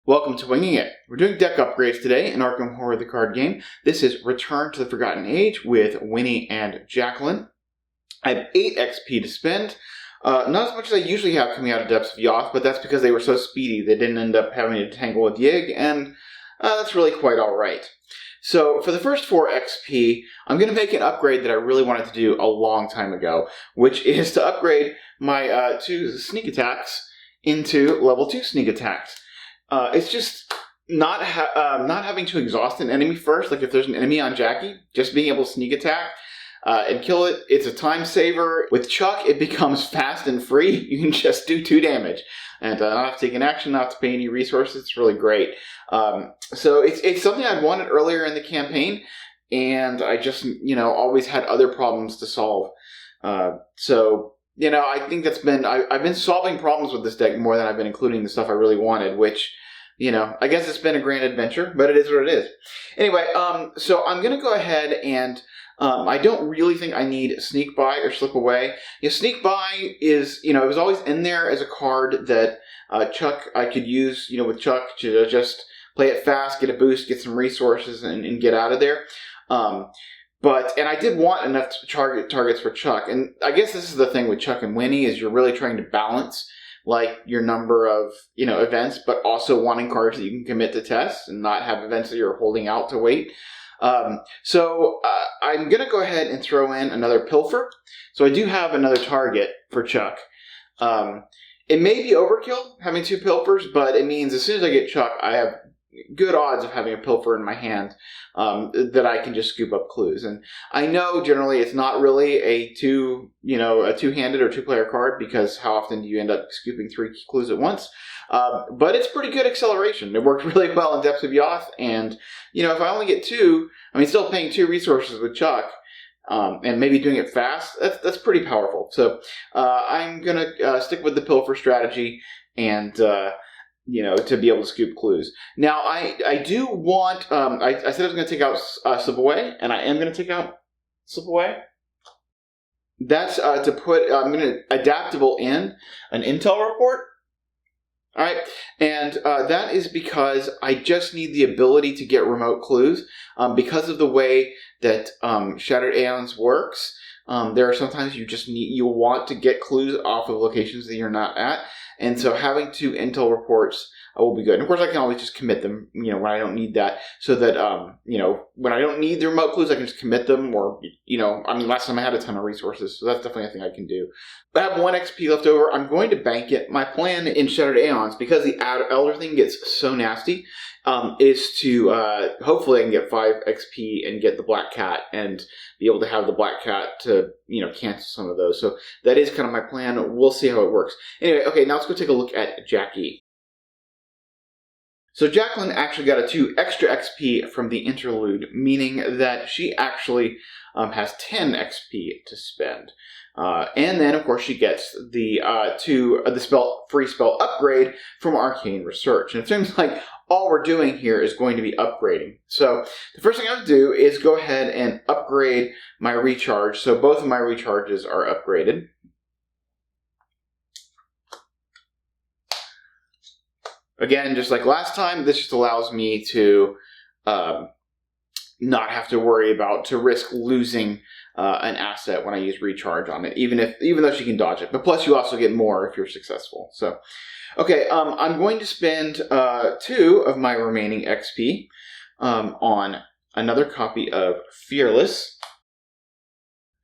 Welcome to Winging It. We're doing deck upgrades today in Arkham Horror the card game. This is Return to the Forgotten Age with Winnie and Jacqueline. I have 8 XP to spend. Not as much as I usually have coming out of Depths of Yoth, but that's because they were so speedy they didn't end up having to tangle with Yig, and that's really quite alright. So for the first 4 XP, I'm going to make an upgrade that I really wanted to do a long time ago, which is to upgrade my 2 sneak attacks into level 2 sneak attacks. It's just not having to exhaust an enemy first. Like if there's an enemy on Jackie, just being able to sneak attack and kill it. It's a time saver. With Chuck, it becomes fast and free. You can just do 2 damage and not have to take an action, not have to pay any resources. It's really great. So it's something I'd wanted earlier in the campaign, and I just always had other problems to solve. I think that's been, I've been solving problems with this deck more than I've been including the stuff I really wanted, which, I guess it's been a grand adventure, but it is what it is. Anyway, so I'm going to go ahead and, I don't really think I need Sneak By or Slip Away. Sneak By is, it was always in there as a card that Chuck, I could use, with Chuck to just play it fast, get a boost, get some resources, and get out of there. And I did want enough targets for Chuck. And I guess this is the thing with Chuck and Winnie, is you're really trying to balance your number of, events, but also wanting cards that you can commit to tests and not have events that you're holding out to wait. So I'm going to go ahead and throw in another Pilfer. So I do have another target for Chuck. It may be overkill having 2 Pilfers, but it means as soon as I get Chuck, I have good odds of having a Pilfer in my hand that I can just scoop up clues. And I know generally it's not really a two-handed or 2-player card, because how often do you end up scooping 3 clues at once? But it's pretty good acceleration. It worked really well in Depths of Yoth, and if I only get 2, still paying 2 resources with Chuck, and maybe doing it fast, that's pretty powerful. So I'm gonna stick with the Pilfer strategy and to be able to scoop clues. Now, I do want, I said I was going to take out Slip Away, and I am going to take out Slip Away. That's to put, I'm going to adaptable in an intel report. All right, and that is because I just need the ability to get remote clues. Because of the way that Shattered Aeons works, there are sometimes you want to get clues off of locations that you're not at. And so having 2 intel reports will be good. And of course, I can always just commit them, when I don't need that. So that, when I don't need the remote clues, I can just commit them. Or, last time I had a ton of resources. So that's definitely a thing I can do. But I have 1 XP left over. I'm going to bank it. My plan in Shattered Aeons, because the Elder thing gets so nasty, is to, hopefully I can get 5 XP and get the Black Cat and be able to have the Black Cat to, cancel some of those. So that is kind of my plan. We'll see how it works. Anyway, okay, now let's go take a look at Jackie. So Jacqueline actually got a 2 extra XP from the interlude, meaning that she actually has 10 XP to spend. And then, of course, she gets the free spell upgrade from Arcane Research. And it seems like all we're doing here is going to be upgrading. So the first thing I'm going to do is go ahead and upgrade my recharge. So both of my recharges are upgraded. Again, just like last time, this just allows me to not have to worry about, to risk losing an asset when I use recharge on it, even though she can dodge it. But plus, you also get more if you're successful. So, okay, I'm going to spend 2 of my remaining XP on another copy of Fearless.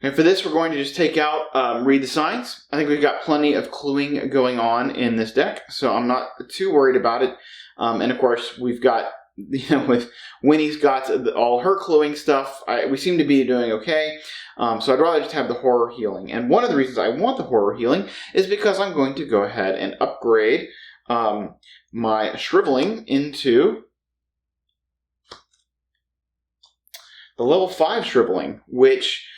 And for this, we're going to just take out Read the Signs. I think we've got plenty of cluing going on in this deck, so I'm not too worried about it. And of course, we've got, with Winnie's got all her cluing stuff, we seem to be doing okay. So I'd rather just have the Horror Healing. And one of the reasons I want the Horror Healing is because I'm going to go ahead and upgrade my Shriveling into the level 5 Shriveling, which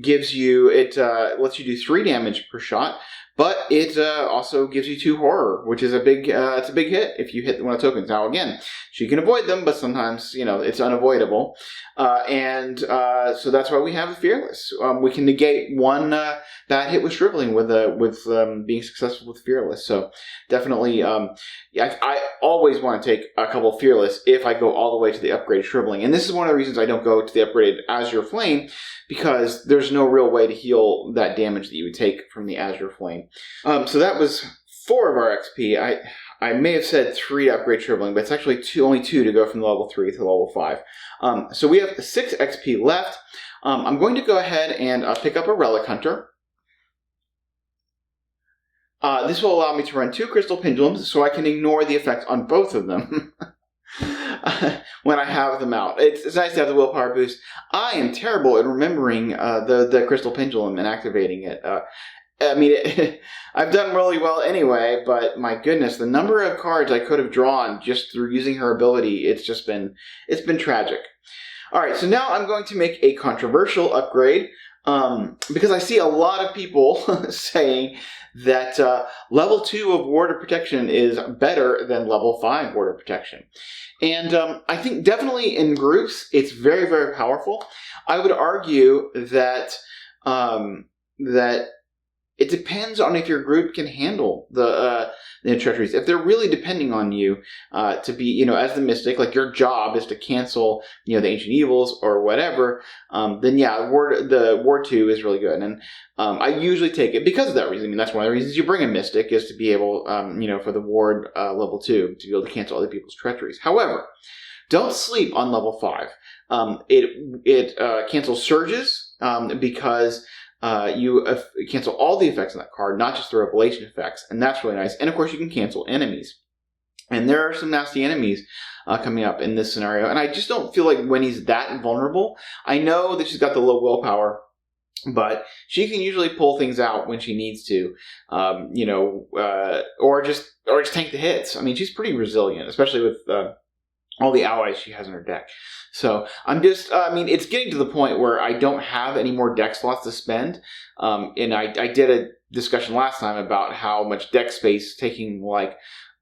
gives you, it lets you do 3 damage per shot, but it also gives you 2 horror, which is it's a big hit if you hit one of the tokens. Now again, she can avoid them, but sometimes it's unavoidable, so that's why we have a Fearless. We can negate one bad hit with Shriveling with being successful with Fearless. So definitely, I always want to take a couple Fearless if I go all the way to the upgraded Shriveling, and this is one of the reasons I don't go to the upgraded Azure Flame, because there's no real way to heal that damage that you would take from the Azure Flame. So that was 4 of our XP. I may have said 3 to upgrade Shriveling, but it's actually only 2 to go from level 3 to level 5. So we have 6 XP left. I'm going to go ahead and pick up a Relic Hunter. This will allow me to run 2 Crystal Pendulums, so I can ignore the effect on both of them when I have them out. It's nice to have the willpower boost. I am terrible at remembering the Crystal Pendulum and activating it. I've done really well anyway, but my goodness, the number of cards I could have drawn just through using her ability, it's been tragic. Alright, so now I'm going to make a controversial upgrade, because I see a lot of people saying that level 2 of Ward of Protection is better than level 5 Ward of Protection. And I think definitely in groups, it's very, very powerful. I would argue that it depends on if your group can handle the treacheries. If they're really depending on you to be, as the mystic, like your job is to cancel, the ancient evils or whatever, then yeah, the Ward 2 is really good. And I usually take it because of that reason. That's one of the reasons you bring a mystic, is to be able, for the Ward level 2, to be able to cancel other people's treacheries. However, don't sleep on level 5. It cancels surges because you cancel all the effects on that card, not just the revelation effects, and that's really nice. And of course, you can cancel enemies. And there are some nasty enemies coming up in this scenario, and I just don't feel like Winnie's that vulnerable. I know that she's got the low willpower, but she can usually pull things out when she needs to, or just tank the hits. She's pretty resilient, especially with all the allies she has in her deck. So it's getting to the point where I don't have any more deck slots to spend. And I did a discussion last time about how much deck space taking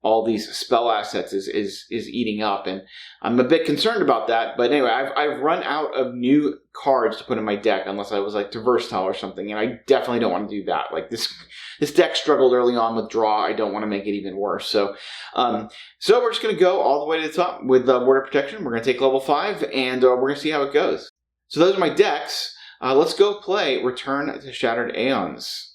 all these spell assets is eating up, and I'm a bit concerned about that. But anyway, I've run out of new cards to put in my deck unless I was to versatile or something, and I definitely don't want to do that. This deck struggled early on with draw. I don't want to make it even worse. So we're just going to go all the way to the top with Ward of Protection. We're going to take level 5, and we're going to see how it goes. So those are my decks. Let's go play Return to Shattered Aeons.